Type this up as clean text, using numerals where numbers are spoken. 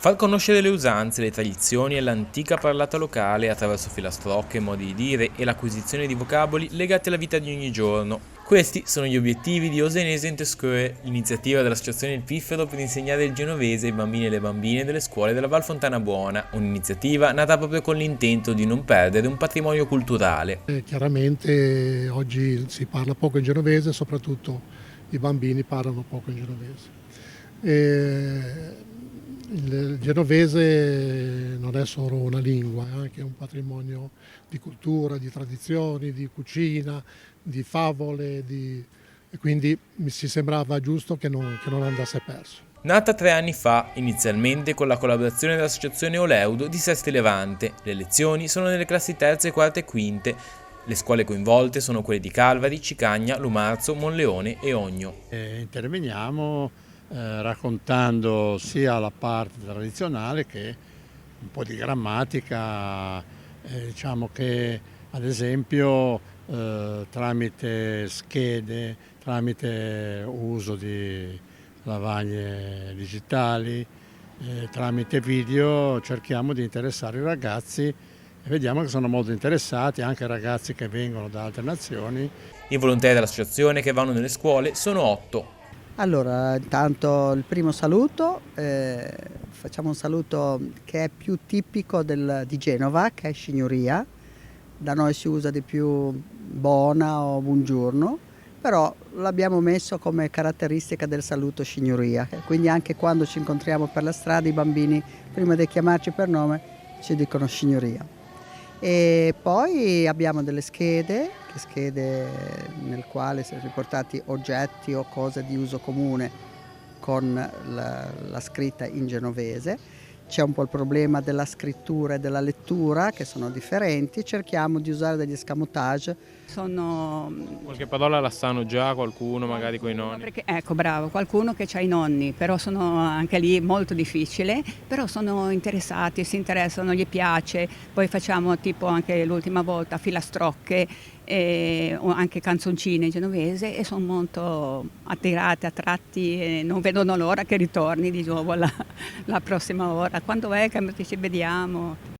Far conoscere le usanze, le tradizioni e l'antica parlata locale attraverso filastrocche, modi di dire e l'acquisizione di vocaboli legati alla vita di ogni giorno. Questi sono gli obiettivi di Osenese Interscure, l'iniziativa dell'Associazione Il Piffero per insegnare il genovese ai bambini e alle bambine delle scuole della Val Fontana Buona, un'iniziativa nata proprio con l'intento di non perdere un patrimonio culturale. Chiaramente oggi si parla poco in genovese, soprattutto i bambini parlano poco in genovese. Il genovese non è solo una lingua, è anche un patrimonio di cultura, di tradizioni, di cucina, di favole, e quindi mi si sembrava giusto che non andasse perso. Nata 3 anni fa, inizialmente con la collaborazione dell'Associazione Oleudo di Sesti Levante, le lezioni sono nelle classi terze, quarte e quinte. Le scuole coinvolte sono quelle di Calvari, Cicagna, Lumarzo, Monleone e Ogno. Interveniamo raccontando sia la parte tradizionale che un po' di grammatica, diciamo che ad esempio tramite schede, tramite uso di lavagne digitali, tramite video cerchiamo di interessare i ragazzi e vediamo che sono molto interessati, anche ragazzi che vengono da altre nazioni. I volontari dell'associazione che vanno nelle scuole sono 8. Allora, intanto il primo saluto, facciamo un saluto che è più tipico di Genova, che è signoria. Da noi si usa di più buona o buongiorno, però l'abbiamo messo come caratteristica del saluto signoria. Quindi anche quando ci incontriamo per la strada i bambini, prima di chiamarci per nome, ci dicono signoria. E poi abbiamo delle schede nel quale sono riportati oggetti o cose di uso comune con la scritta in genovese. C'è un po' il problema della scrittura e della lettura che sono differenti, cerchiamo di usare degli escamotage. Qualche parola la sanno già qualcuno, magari coi nonni? Ecco, bravo, qualcuno che ha i nonni, però sono anche lì molto difficile, però sono interessati, si interessano, gli piace. Poi facciamo tipo anche l'ultima volta filastrocche o anche canzoncine in genovese e sono molto attirati, attratti e non vedono l'ora che ritorni di nuovo la prossima ora. Quando è che ci vediamo?